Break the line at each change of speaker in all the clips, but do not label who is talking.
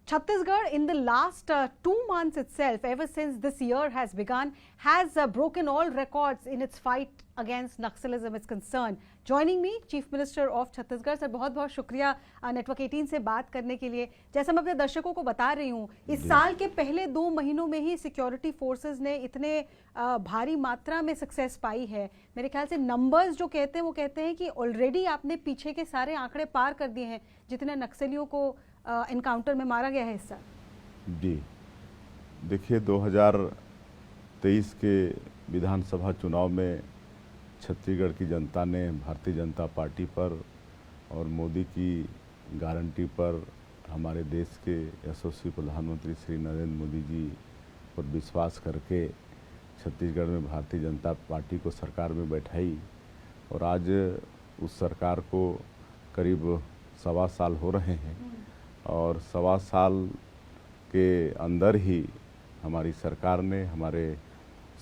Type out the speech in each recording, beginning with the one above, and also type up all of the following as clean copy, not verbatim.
Chhattisgarh, in the last 2 months itself, ever since this year has begun, has broken all records in its fight against Naxalism is concerned. Joining me, Chief Minister of Chhattisgarh. Sir बहुत बहुत शुक्रिया network 18 से बात करने के लिए। जैसा मैं अपने दर्शकों को बता रही हूँ, इस साल के पहले 2 महीनों में ही सिक्योरिटी फोर्सेस ने इतने भारी मात्रा में सक्सेस पाई है। मेरे ख्याल से नंबर्स जो कहते हैं वो कहते हैं कि ऑलरेडी आपने पीछे के सारे आंकड़े पार कर दिए हैं जितने नक्सलियों को एनकाउंटर में मारा गया है इस साल।
जी देखिए, 2023 के विधानसभा चुनाव में छत्तीसगढ़ की जनता ने भारतीय जनता पार्टी पर और मोदी की गारंटी पर हमारे देश के यशस्वी प्रधानमंत्री श्री नरेंद्र मोदी जी पर विश्वास करके छत्तीसगढ़ में भारतीय जनता पार्टी को सरकार में बैठाई और आज उस सरकार को करीब 1.25 साल हो रहे हैं और 1.25 साल के अंदर ही हमारी सरकार ने, हमारे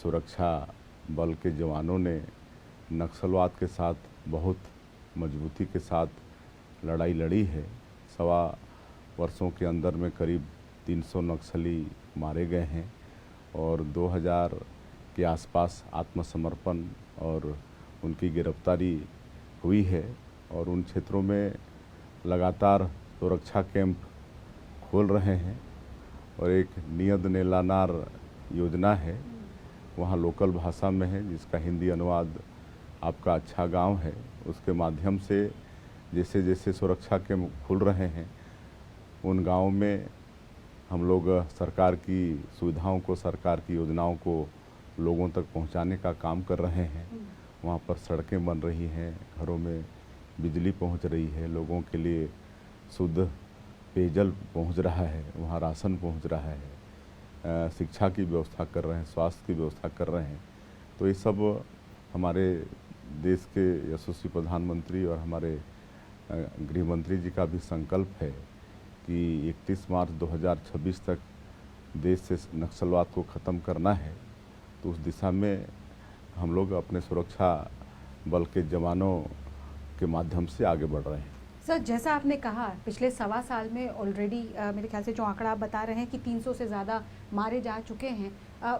सुरक्षा बल के जवानों ने नक्सलवाद के साथ बहुत मजबूती के साथ लड़ाई लड़ी है। 1.25 वर्षों के अंदर में करीब 300 नक्सली मारे गए हैं और 2000 के आसपास आत्मसमर्पण और उनकी गिरफ्तारी हुई है और उन क्षेत्रों में लगातार सुरक्षा कैंप खोल रहे हैं और एक नियत नेलानार योजना है, वहाँ लोकल भाषा में है, जिसका हिंदी अनुवाद आपका अच्छा गांव है। उसके माध्यम से जैसे जैसे सुरक्षा कैंप खुल रहे हैं उन गांवों में हम लोग सरकार की सुविधाओं को, सरकार की योजनाओं को लोगों तक पहुंचाने का काम कर रहे हैं। वहाँ पर सड़कें बन रही हैं, घरों में बिजली पहुंच रही है, लोगों के लिए शुद्ध पेयजल पहुंच रहा है, वहाँ राशन पहुंच रहा है, शिक्षा की व्यवस्था कर रहे हैं, स्वास्थ्य की व्यवस्था कर रहे हैं। तो ये सब हमारे देश के यशस्वी प्रधानमंत्री और हमारे गृह मंत्री जी का भी संकल्प है कि 31 मार्च 2026 तक देश से नक्सलवाद को ख़त्म करना है। तो उस दिशा में हम लोग अपने सुरक्षा बल के जवानों के माध्यम से आगे बढ़ रहे हैं।
सर, जैसा आपने कहा पिछले 1.25 साल में ऑलरेडी मेरे ख्याल से जो आंकड़ा आप बता रहे हैं कि 300 से ज़्यादा मारे जा चुके हैं,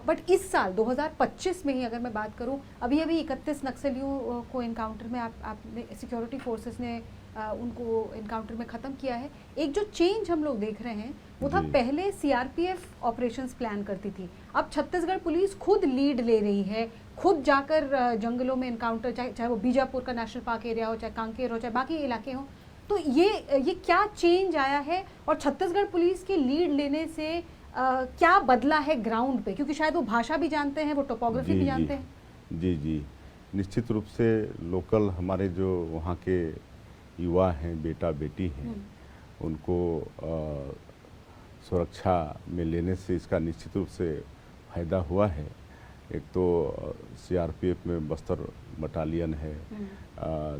बट इस साल 2025 में ही अगर मैं बात करूं, अभी 31 नक्सलियों को एनकाउंटर में आपने सिक्योरिटी फोर्सेस ने उनको एनकाउंटर में ख़त्म किया है। एक जो चेंज हम लोग देख रहे हैं वो था, पहले सीआरपीएफ ऑपरेशंस प्लान करती थी, अब छत्तीसगढ़ पुलिस खुद लीड ले रही है, खुद जाकर जंगलों में एनकाउंटर, चाहे वो बीजापुर का नेशनल पार्क एरिया हो, चाहे कांकेर हो, चाहे बाकी इलाके हों। तो ये क्या चेंज आया है और छत्तीसगढ़ पुलिस के लीड लेने से क्या बदला है ग्राउंड पे, क्योंकि शायद वो भाषा भी जानते हैं, वो टोपोग्राफी भी जानते हैं।
जी निश्चित रूप से लोकल हमारे जो वहाँ के युवा हैं, बेटा बेटी हैं, उनको सुरक्षा में लेने से इसका निश्चित रूप से फ़ायदा हुआ है। एक तो सीआरपीएफ में बस्तर बटालियन है,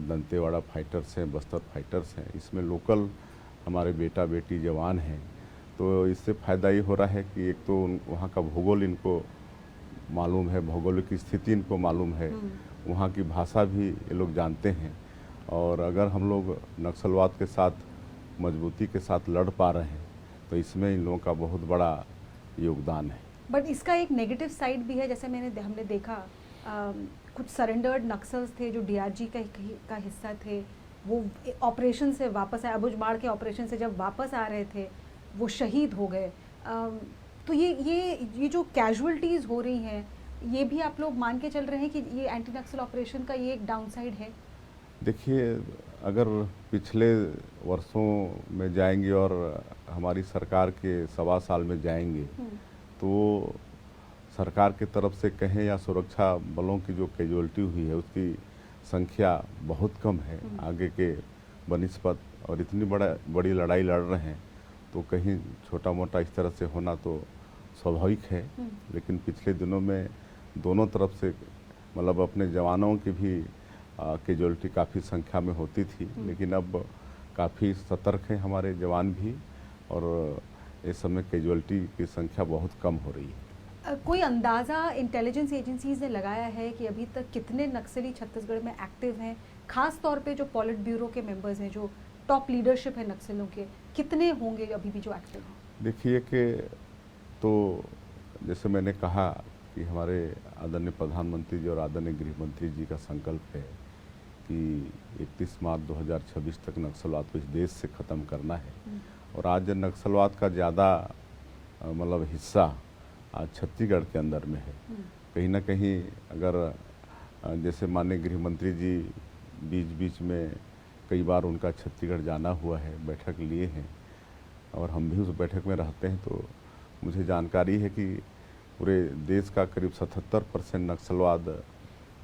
दंतेवाड़ा फाइटर्स हैं, बस्तर फाइटर्स हैं, इसमें लोकल हमारे बेटा बेटी जवान हैं। तो इससे फ़ायदा ये हो रहा है कि एक तो वहाँ का भूगोल इनको मालूम है, भौगोलिक स्थिति इनको मालूम है, वहाँ की भाषा भी ये लोग जानते हैं और अगर हम लोग नक्सलवाद के साथ मजबूती के साथ लड़ पा रहे हैं तो इसमें इन लोगों का बहुत बड़ा योगदान है।
बट इसका एक नेगेटिव साइड भी है, जैसे हमने देखा कुछ सरेंडर्ड नक्सल्स थे जो डीआरजी का हिस्सा थे, वो ऑपरेशन से वापस आए, अबुझमाड़ के ऑपरेशन से जब वापस आ रहे थे वो शहीद हो गए। तो ये जो कैजुअलिटीज़ हो रही हैं, ये भी आप लोग मान के चल रहे हैं कि ये एंटी नक्सल ऑपरेशन का ये एक डाउन साइड है?
देखिए, अगर पिछले वर्षों में जाएंगे और हमारी सरकार के 1.25 साल में जाएंगे तो सरकार की तरफ से कहें या सुरक्षा बलों की जो कैजुअलिटी हुई है उसकी संख्या बहुत कम है आगे के बनिस्बत, और इतनी बड़ी लड़ाई लड़ रहे हैं तो कहीं छोटा मोटा इस तरह से होना तो स्वाभाविक है। लेकिन पिछले दिनों में दोनों तरफ से मतलब अपने जवानों की भी कैजुअलिटी काफ़ी संख्या में होती थी, लेकिन अब काफ़ी सतर्क हैं हमारे जवान भी और इस समय कैजुअलिटी की संख्या बहुत कम हो रही है।
कोई अंदाज़ा इंटेलिजेंस एजेंसीज ने लगाया है कि अभी तक कितने नक्सली छत्तीसगढ़ में एक्टिव हैं, खास तौर पे जो पॉलिट ब्यूरो के मेंबर्स हैं, जो टॉप लीडरशिप है नक्सलियों के, कितने होंगे अभी भी जो एक्टिव हैं?
देखिए कि तो जैसे मैंने कहा कि हमारे आदरणीय प्रधानमंत्री जी और आदरणीय गृह मंत्री जी का संकल्प है कि 31 मार्च 2026 तक नक्सलवाद को इस देश से ख़त्म करना है। और आज नक्सलवाद का ज़्यादा मतलब हिस्सा आज छत्तीसगढ़ के अंदर में है। कहीं ना कहीं अगर जैसे माननीय गृह मंत्री जी बीच बीच में कई बार उनका छत्तीसगढ़ जाना हुआ है, बैठक लिए हैं और हम भी उस बैठक में रहते हैं, तो मुझे जानकारी है कि पूरे देश का करीब 77% नक्सलवाद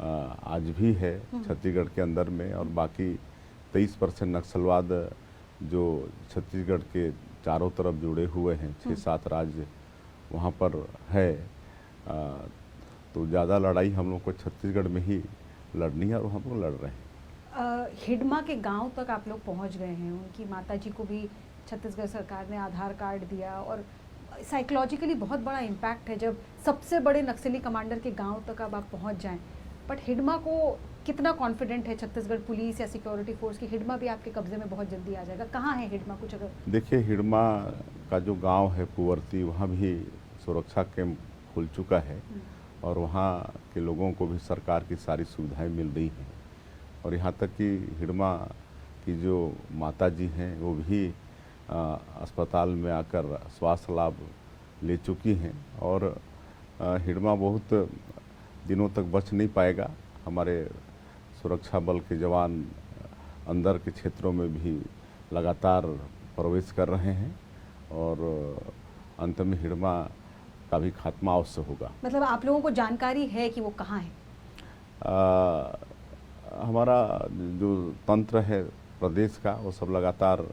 आज भी है छत्तीसगढ़ के अंदर में, और बाकी 23% नक्सलवाद जो छत्तीसगढ़ के चारों तरफ जुड़े हुए हैं, 6-7 राज्य वहाँ पर है। तो ज़्यादा लड़ाई हम लोग को छत्तीसगढ़ में ही लड़नी है और हम लोग लड़ रहे हैं।
हिडमा के गांव तक आप लोग पहुंच गए हैं, उनकी माताजी को भी छत्तीसगढ़ सरकार ने आधार कार्ड दिया, और साइकोलॉजिकली बहुत बड़ा इम्पैक्ट है जब सबसे बड़े नक्सली कमांडर के गांव तक अब आप पहुंच जाएं। बट हिडमा को कितना कॉन्फिडेंट है छत्तीसगढ़ पुलिस या सिक्योरिटी फोर्स की हिडमा भी आपके कब्जे में बहुत जल्दी आ जाएगा? कहाँ है हिडमा कुछ अगर?
देखिए, हिडमा का जो गांव है पुवर्ती, वहाँ भी सुरक्षा कैंप खुल चुका है और वहाँ के लोगों को भी सरकार की सारी सुविधाएं मिल रही हैं। और यहाँ तक कि हिडमा की जो माता जी हैं वो भी अस्पताल में आकर स्वास्थ्य लाभ ले चुकी हैं, और हिडमा बहुत दिनों तक बच नहीं पाएगा। हमारे सुरक्षा बल के जवान अंदर के क्षेत्रों में भी लगातार प्रवेश कर रहे हैं और अंत में हिडमा का भी खात्मा अवश्य होगा।
मतलब आप लोगों को जानकारी है कि वो कहाँ है?
हमारा जो तंत्र है प्रदेश का, वो सब लगातार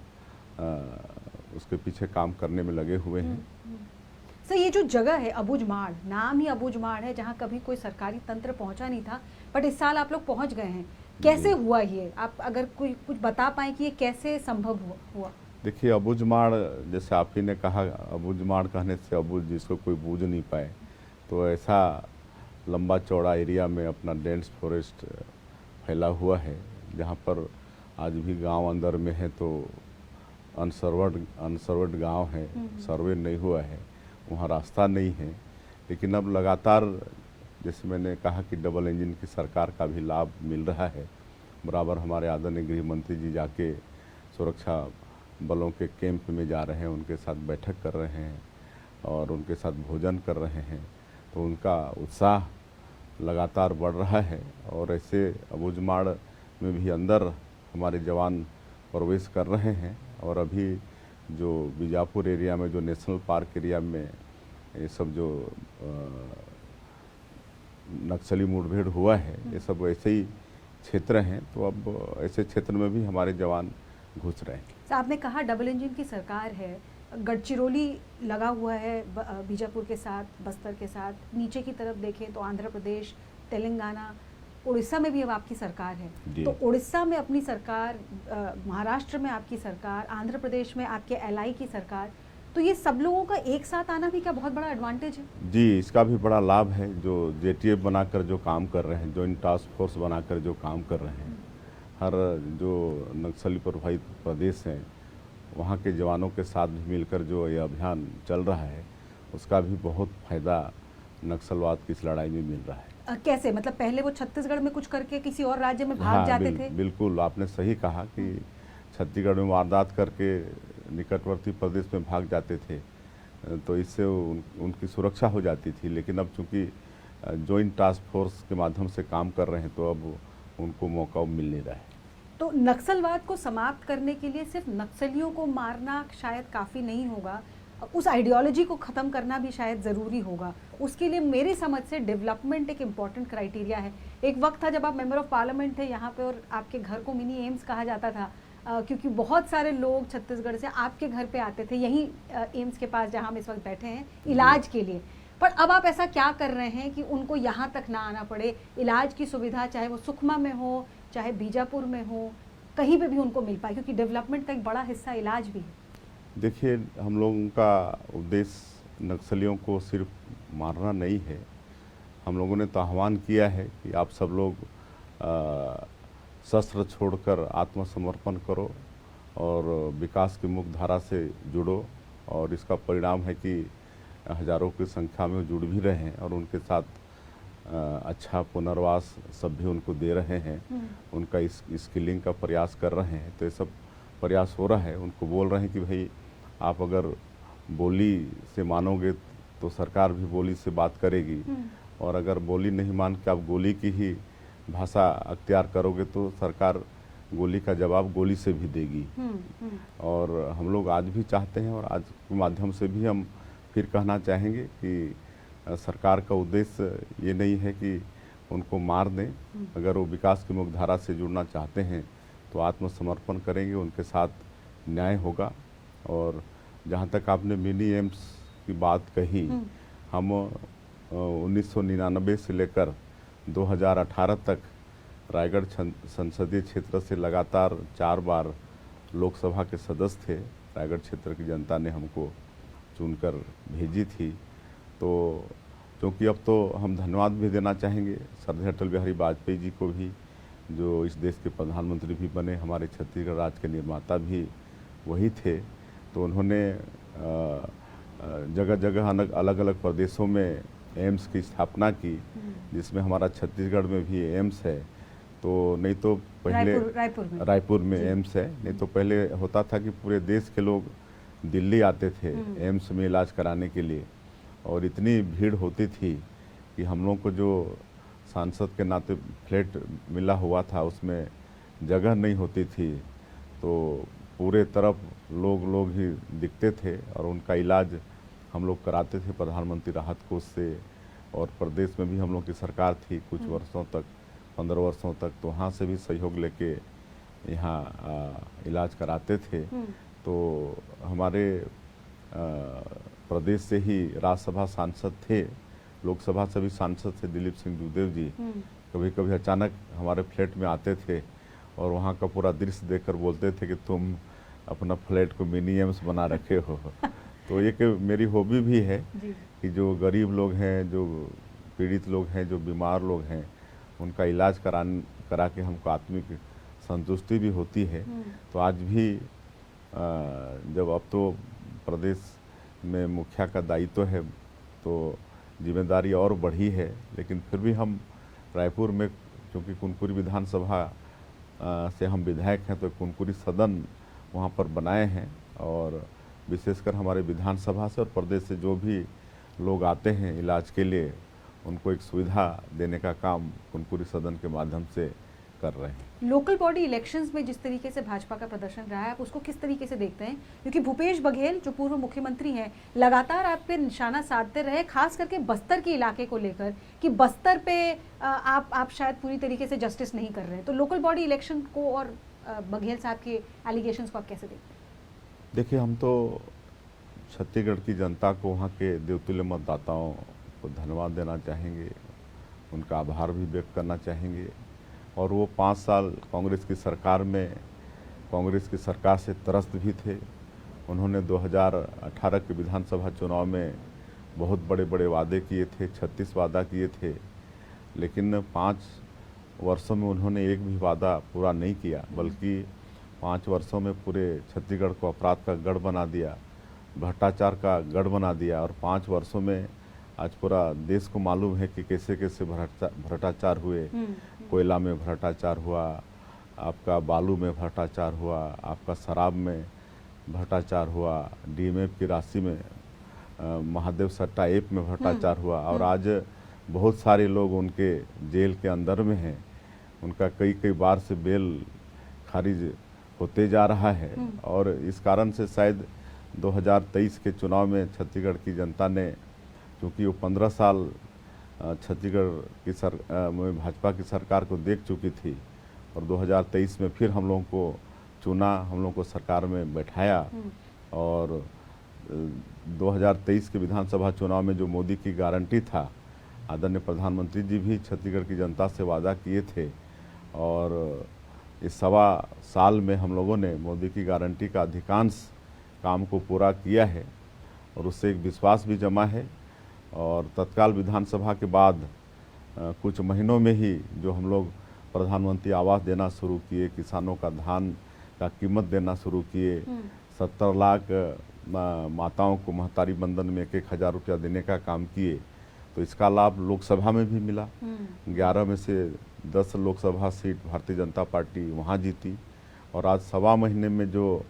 उसके पीछे काम करने में लगे हुए हैं।
सर, ये जो जगह है अबूझमाड़, नाम ही अबूझमाड़ है, जहाँ कभी कोई सरकारी तंत्र पहुंचा नहीं था, बट इस साल आप लोग पहुंच गए हैं। कैसे हुआ ये? आप अगर कोई कुछ बता पाएं कि ये कैसे संभव हुआ? देखिए,
अबूझमाड़ जैसे आप ही ने कहा, अबूझमाड़ कहने से अबूझ जिसको कोई बूझ नहीं पाए, तो ऐसा लंबा चौड़ा एरिया में अपना डेंस फॉरेस्ट फैला हुआ है, जहाँ पर आज भी गांव अंदर में है तो अनसर्वर्ड गांव है, सर्वे नहीं हुआ है, वहाँ रास्ता नहीं है। लेकिन अब लगातार जैसे मैंने कहा कि डबल इंजन की सरकार का भी लाभ मिल रहा है। बराबर हमारे आदरणीय गृह मंत्री जी जाके सुरक्षा बलों के कैंप में जा रहे हैं, उनके साथ बैठक कर रहे हैं और उनके साथ भोजन कर रहे हैं, तो उनका उत्साह लगातार बढ़ रहा है। और ऐसे अबूझमाड़ में भी अंदर हमारे जवान प्रवेश कर रहे हैं, और अभी जो बीजापुर एरिया में जो नेशनल पार्क एरिया में ये सब जो नक्सली मुठभेड़ हुआ है, ये सब ऐसे ही क्षेत्र हैं, तो अब ऐसे क्षेत्र में भी हमारे जवान घुस रहे हैं।
आपने कहा डबल इंजन की सरकार है, गढ़चिरौली लगा हुआ है बीजापुर के साथ, बस्तर के साथ, नीचे की तरफ देखें तो आंध्र प्रदेश, तेलंगाना, उड़ीसा में भी अब आपकी सरकार है। तो उड़ीसा में अपनी सरकार, महाराष्ट्र में आपकी सरकार, आंध्र प्रदेश में आपके एलआई की सरकार, तो ये सब लोगों का एक साथ आना भी क्या बहुत बड़ा एडवांटेज है?
जी, इसका भी बड़ा लाभ है। जो जेटीएफ बनाकर जो काम कर रहे हैं, जॉइंट टास्क फोर्स बनाकर जो काम कर रहे हैं, हर जो नक्सली प्रभावित प्रदेश हैं वहाँ के जवानों के साथ भी मिलकर जो ये अभियान चल रहा है, उसका भी बहुत फायदा नक्सलवाद की इस लड़ाई में मिल रहा है।
कैसे? मतलब पहले वो छत्तीसगढ़ में कुछ करके किसी और राज्य में भाग जाते थे?
बिल्कुल, आपने सही कहा कि छत्तीसगढ़ में वारदात करके निकटवर्ती प्रदेश में भाग जाते थे, तो इससे उनकी सुरक्षा हो जाती थी। लेकिन अब चूंकि जॉइंट टास्क फोर्स के माध्यम से काम कर रहे हैं, तो अब उनको मौका मिल नहीं रहा है।
तो नक्सलवाद को समाप्त करने के लिए सिर्फ नक्सलियों को मारना शायद काफ़ी नहीं होगा, उस आइडियोलॉजी को ख़त्म करना भी शायद ज़रूरी होगा। उसके लिए मेरी समझ से डेवलपमेंट एक इम्पॉर्टेंट क्राइटेरिया है। एक वक्त था जब आप मेंबर ऑफ पार्लियामेंट थे यहाँ पे, और आपके घर को मिनी एम्स कहा जाता था, क्योंकि बहुत सारे लोग छत्तीसगढ़ से आपके घर पे आते थे, यहीं एम्स के पास जहाँ हम इस वक्त बैठे हैं, इलाज के लिए। पर अब आप ऐसा क्या कर रहे हैं कि उनको यहाँ तक ना आना पड़े, इलाज की सुविधा चाहे वो सुकमा में हो, चाहे बीजापुर में हो, कहीं पे भी उनको मिल पाए, क्योंकि डेवलपमेंट का एक बड़ा हिस्सा इलाज भी है।
देखिए, हम लोगों का उद्देश्य नक्सलियों को सिर्फ मारना नहीं है। हम लोगों ने तो आह्वान किया है कि आप सब लोग शस्त्र छोड़कर आत्मसमर्पण करो और विकास की मुख्य धारा से जुड़ो और इसका परिणाम है कि हजारों की संख्या में वो जुड़ भी रहे हैं और उनके साथ अच्छा पुनर्वास सब भी उनको दे रहे हैं, उनका स्किलिंग का प्रयास कर रहे हैं। तो ये सब प्रयास हो रहा है। उनको बोल रहे हैं कि भाई आप अगर बोली से मानोगे तो सरकार भी बोली से बात करेगी, और अगर बोली नहीं मान के आप गोली की ही भाषा अख्तियार करोगे तो सरकार गोली का जवाब गोली से भी देगी। और हम लोग आज भी चाहते हैं और आज के माध्यम से भी हम फिर कहना चाहेंगे कि सरकार का उद्देश्य ये नहीं है कि उनको मार दें। अगर वो विकास की मुख्यधारा से जुड़ना चाहते हैं तो आत्मसमर्पण करेंगे, उनके साथ न्याय होगा। और जहाँ तक आपने मिनी एम्स की बात कही, हम 1999 से लेकर 2018 तक रायगढ़ संसदीय क्षेत्र से लगातार 4 बार लोकसभा के सदस्य थे। रायगढ़ क्षेत्र की जनता ने हमको चुनकर भेजी थी। तो क्योंकि अब तो हम धन्यवाद भी देना चाहेंगे श्रद्धेय अटल बिहारी वाजपेयी जी को भी, जो इस देश के प्रधानमंत्री भी बने, हमारे छत्तीसगढ़ राज्य के निर्माता भी वही थे। तो उन्होंने जगह जगह अलग अलग प्रदेशों में एम्स की स्थापना की, जिसमें हमारा छत्तीसगढ़ में भी एम्स है। तो नहीं तो पहले रायपुर में एम्स है, नहीं तो पहले होता था कि पूरे देश के लोग दिल्ली आते थे एम्स में इलाज कराने के लिए, और इतनी भीड़ होती थी कि हम लोग को जो सांसद के नाते फ्लैट मिला हुआ था उसमें जगह नहीं होती थी। तो पूरे तरफ लोग ही दिखते थे और उनका इलाज हम लोग कराते थे प्रधानमंत्री राहत कोष से। और प्रदेश में भी हम लोग की सरकार थी कुछ वर्षों तक, 15 वर्षों तक, तो वहाँ से भी सहयोग लेके यहाँ इलाज कराते थे। तो हमारे प्रदेश से ही राज्यसभा सांसद थे, लोकसभा से भी सांसद थे दिलीप सिंह जूदेव जी। कभी कभी अचानक हमारे फ्लैट में आते थे और वहाँ का पूरा दृश्य देखकर बोलते थे कि तुम अपना फ्लैट को मिनी एम्स बना रखे हो। तो ये कि मेरी हॉबी भी है कि जो गरीब लोग हैं, जो पीड़ित लोग हैं, जो बीमार लोग हैं, उनका इलाज करा के हमको आत्मिक संतुष्टि भी होती है। तो आज भी जब अब तो प्रदेश में मुखिया का दायित्व है तो जिम्मेदारी और बढ़ी है, लेकिन फिर भी हम रायपुर में, क्योंकि कुनकुरी विधानसभा से हम विधायक हैं, तो कुनकुरी सदन वहाँ पर बनाए हैं। और विशेषकर हमारे विधानसभा से और प्रदेश से जो भी लोग आते हैं इलाज के लिए, उनको एक सुविधा देने का काम कुनकुरी सदन के माध्यम से कर रहे हैं।
लोकल बॉडी इलेक्शंस में जिस तरीके से भाजपा का प्रदर्शन रहा है, आप उसको किस तरीके से देखते हैं? क्योंकि भूपेश बघेल जो पूर्व मुख्यमंत्री हैं, लगातार आप पे निशाना साधते रहे, खास करके बस्तर के इलाके को लेकर कि बस्तर पे आप शायद पूरी तरीके से जस्टिस नहीं कर रहे हैं। तो लोकल बॉडी इलेक्शन को और बघेल साहब के एलिगेशंस को आप कैसे देखते हैं?
देखिए, हम तो छत्तीसगढ़ की जनता को, वहाँ के देवतुल्य मतदाताओं को धन्यवाद देना चाहेंगे, उनका आभार भी व्यक्त करना चाहेंगे। और वो 5 साल कांग्रेस की सरकार में कांग्रेस की सरकार से त्रस्त भी थे। उन्होंने 2018 के विधानसभा चुनाव में बहुत बड़े बड़े वादे किए थे, 36 वादा किए थे, लेकिन 5 वर्षों में उन्होंने एक भी वादा पूरा नहीं किया, बल्कि 5 वर्षों में पूरे छत्तीसगढ़ को अपराध का गढ़ बना दिया, भ्रष्टाचार का गढ़ बना दिया। और 5 वर्षों में आज पूरा देश को मालूम है कि कैसे कैसे भ्रष्टाचार हुए। कोयला में भ्रष्टाचार हुआ, आपका बालू में भ्रष्टाचार हुआ, आपका शराब में भ्रष्टाचार हुआ, डीएमएफ की राशि में, महादेव सट्टा ऐप में भ्रष्टाचार हुआ। और आज बहुत सारे लोग उनके जेल के अंदर में हैं, उनका कई बार से बेल खारिज होते जा रहा है। और इस कारण से शायद 2023 के चुनाव में छत्तीसगढ़ की जनता ने, क्योंकि वो 15 साल छत्तीसगढ़ की में भाजपा की सरकार को देख चुकी थी, और 2023 में फिर हम लोगों को चुना, हम लोगों को सरकार में बैठाया। और 2023 के विधानसभा चुनाव में जो मोदी की गारंटी था, आदरणीय प्रधानमंत्री जी भी छत्तीसगढ़ की जनता से वादा किए थे, और इस 1.25 साल में हम लोगों ने मोदी की गारंटी का अधिकांश काम को पूरा किया है, और उससे एक विश्वास भी जमा है। और तत्काल विधानसभा के बाद कुछ महीनों में ही जो हम लोग प्रधानमंत्री आवास देना शुरू किए, किसानों का धान का कीमत देना शुरू किए, 70 लाख माताओं को महतारी बंधन में 1,000 रुपया देने का काम किए, तो इसका लाभ लोकसभा में भी मिला। 11 में से 10 लोकसभा सीट भारतीय जनता पार्टी वहाँ जीती। और आज 1.25 महीने में जो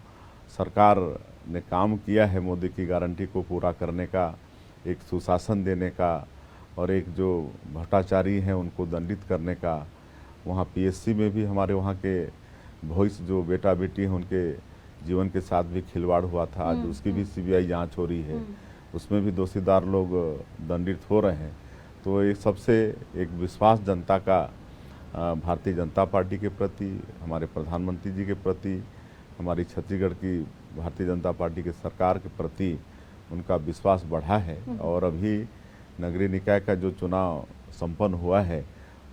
सरकार ने काम किया है मोदी की गारंटी को पूरा करने का, एक सुशासन देने का और एक जो भ्रष्टाचारी हैं उनको दंडित करने का, वहाँ पीएससी में भी हमारे वहाँ के वॉइस जो बेटा बेटी हैं उनके जीवन के साथ भी खिलवाड़ हुआ था, आज उसकी भी सीबीआई जांच हो रही है, उसमें भी दोषीदार लोग दंडित हो रहे हैं। तो ये सबसे एक विश्वास जनता का भारतीय जनता पार्टी के प्रति, हमारे प्रधानमंत्री जी के प्रति, हमारी छत्तीसगढ़ की भारतीय जनता पार्टी के सरकार के प्रति उनका विश्वास बढ़ा है। और अभी नगरीय निकाय का जो चुनाव संपन्न हुआ है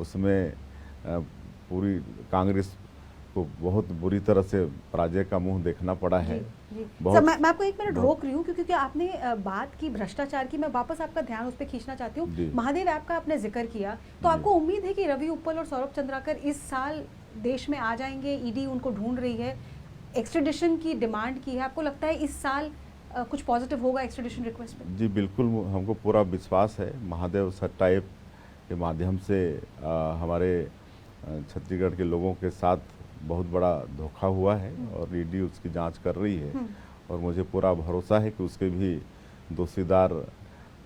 उसमें पूरी कांग्रेस को बहुत बुरी तरह से पराजय का मुंह देखना पड़ा है।
सर, मैं आपको एक मिनट रोक रही हूँ क्योंकि आपने बात की भ्रष्टाचार की, मैं वापस आपका ध्यान उस पर खींचना चाहती हूँ। महादेव ऐप का आपने जिक्र किया, तो आपको उम्मीद है कि रवि उप्पल और सौरभ चंद्राकर इस साल देश में आ जाएंगे? ईडी उनको ढूंढ रही है, एक्सट्रेडिशन की डिमांड की है, आपको लगता है इस साल कुछ पॉजिटिव होगा एक्सट्रेडिशन रिक्वेस्ट में?
जी बिल्कुल, हमको पूरा विश्वास है। महादेव सट्टा ऐप के माध्यम से हमारे छत्तीसगढ़ के लोगों के साथ बहुत बड़ा धोखा हुआ है और ईडी उसकी जांच कर रही है और मुझे पूरा भरोसा है कि उसके भी दोषीदार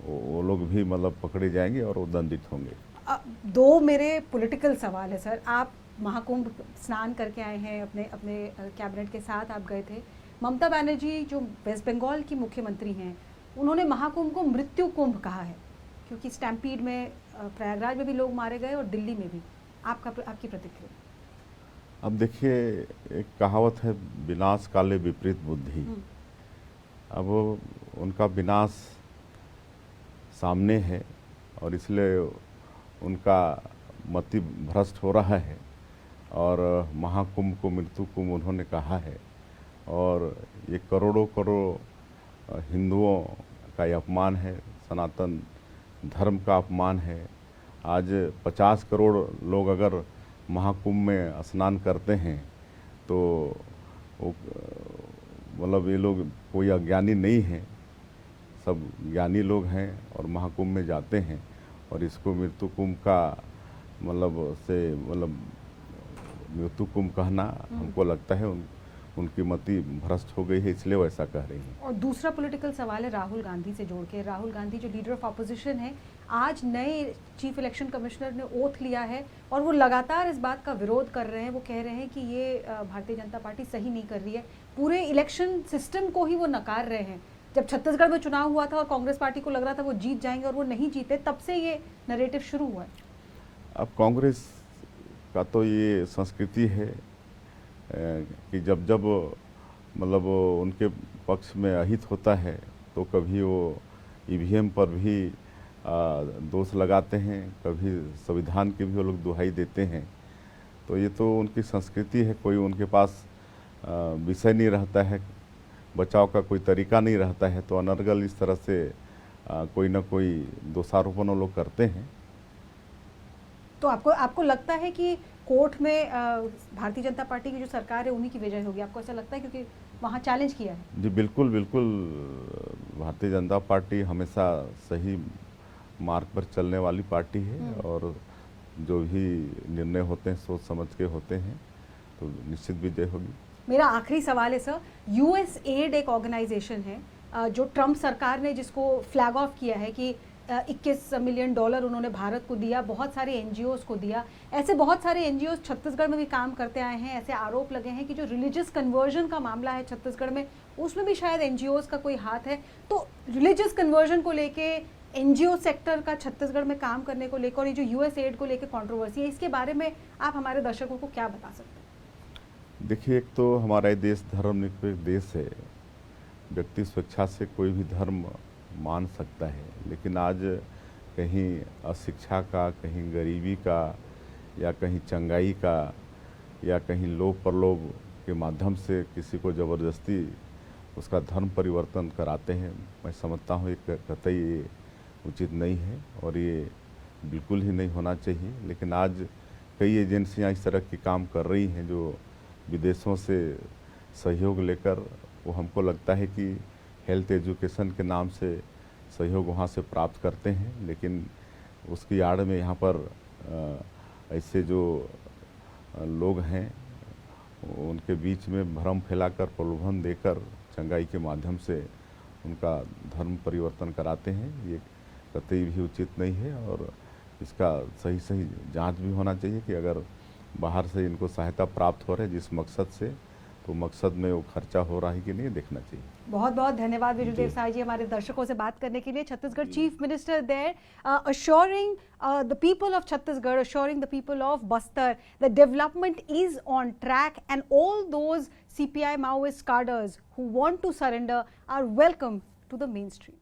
वो लोग भी मतलब पकड़े जाएंगे और वो दंडित होंगे।
दो मेरे पॉलिटिकल सवाल है सर। आप महाकुंभ स्नान करके आए हैं, अपने कैबिनेट के साथ आप गए थे। ममता बनर्जी जो वेस्ट बंगाल की मुख्यमंत्री हैं, उन्होंने महाकुंभ को मृत्यु कुंभ कहा है क्योंकि स्टैम्पीड में प्रयागराज में भी लोग मारे गए और दिल्ली में भी। आपकी प्रतिक्रिया?
अब देखिए, एक कहावत है, विनाश काले विपरीत बुद्धि। अब उनका विनाश सामने है और इसलिए उनका मति भ्रष्ट हो रहा है और महाकुंभ को मृत्यु कुंभ उन्होंने कहा है और ये करोड़ों करोड़ हिंदुओं का ये अपमान है, सनातन धर्म का अपमान है। आज 50 करोड़ लोग अगर महाकुंभ में स्नान करते हैं तो मतलब ये लोग कोई अज्ञानी नहीं है, सब ज्ञानी लोग हैं और महाकुंभ में जाते हैं। और इसको मृत्यु कुंभ का मतलब मृत्यु कुंभ कहना हमको लगता है उनकी मति भ्रष्ट हो गई है, इसलिए वैसा कह रही हैं।
और दूसरा पॉलिटिकल सवाल है राहुल गांधी से जोड़ के। राहुल गांधी जो लीडर ऑफ अपोजिशन है, आज नए चीफ इलेक्शन कमिश्नर ने ओथ लिया है और वो लगातार इस बात का विरोध कर रहे हैं। वो कह रहे हैं कि ये भारतीय जनता पार्टी सही नहीं कर रही है, पूरे इलेक्शन सिस्टम को ही वो नकार रहे हैं। जब छत्तीसगढ़ में चुनाव हुआ था और कांग्रेस पार्टी को लग रहा था वो जीत जाएंगे और वो नहीं जीते, तब से ये नरेटिव शुरू हुआ है।
अब कांग्रेस का तो ये संस्कृति है कि जब मतलब उनके पक्ष में अहित होता है तो कभी वो ईवीएम पर भी दोष लगाते हैं, कभी संविधान की भी वो लोग दुहाई देते हैं। तो ये तो उनकी संस्कृति है, कोई उनके पास विषय नहीं रहता है, बचाव का कोई तरीका नहीं रहता है, तो अनर्गल इस तरह से कोई ना कोई दोषारोपण वो लोग करते हैं।
तो आपको लगता है कि कोर्ट में भारतीय जनता पार्टी की जो सरकार है उन्हीं की वजह होगी? आपको ऐसा लगता है क्योंकि वहाँ चैलेंज किया है? जी
बिल्कुल बिल्कुल, भारतीय जनता पार्टी हमेशा सही मार्ग पर चलने वाली पार्टी है और जो भी निर्णय होते हैं सोच समझ के होते हैं, तो निश्चित विजय होगी।
मेरा आखिरी सवाल है सर, यूएसएड एक ऑर्गेनाइजेशन है जो ट्रम्प सरकार ने जिसको फ्लैग ऑफ किया है कि $21 मिलियन उन्होंने भारत को दिया, बहुत सारे एनजीओज को दिया। ऐसे बहुत सारे एनजीओज छत्तीसगढ़ में भी काम करते आए हैं। ऐसे आरोप लगे हैं कि जो रिलीजियस कन्वर्जन का मामला है छत्तीसगढ़ में, उसमें भी शायद एनजीओज का कोई हाथ है। तो रिलीजियस कन्वर्जन को लेके, एनजीओ सेक्टर का छत्तीसगढ़ में काम करने को लेकर और ये जो यूएसएड को लेकर कंट्रोवर्सी है, इसके बारे में आप हमारे दर्शकों को क्या बता सकते हैं?
देखिए, एक तो हमारा देश धर्मनिरपेक्ष देश है, व्यक्ति स्वेच्छा से कोई भी धर्म मान सकता है, लेकिन आज कहीं अशिक्षा का, कहीं गरीबी का, या कहीं चंगाई का, या कहीं लोभ प्रलोभ के माध्यम से किसी को ज़बरदस्ती उसका धर्म परिवर्तन कराते हैं। मैं समझता हूँ एक कतई उचित नहीं है और ये बिल्कुल ही नहीं होना चाहिए। लेकिन आज कई एजेंसियाँ इस तरह की काम कर रही हैं जो विदेशों से सहयोग लेकर, वो हमको लगता है कि हेल्थ एजुकेशन के नाम से सहयोग वहाँ से प्राप्त करते हैं, लेकिन उसकी आड़ में यहाँ पर ऐसे जो लोग हैं उनके बीच में भ्रम फैलाकर, प्रलोभन देकर, चंगाई के माध्यम से उनका धर्म परिवर्तन कराते हैं। ये कतई भी उचित नहीं है और इसका सही सही जांच भी होना चाहिए कि अगर बाहर से इनको सहायता प्राप्त हो रही है जिस मकसद से, तो मकसद में वो खर्चा हो रहा है कि नहीं, देखना चाहिए।
बहुत बहुत धन्यवाद विष्णुदेव साय जी हमारे दर्शकों से बात करने के लिए। Chhattisgarh chief minister there assuring the people of Chhattisgarh, assuring the people of Bastar that development is on track and all those CPI Maoist cadres who want to surrender are welcome to the mainstream.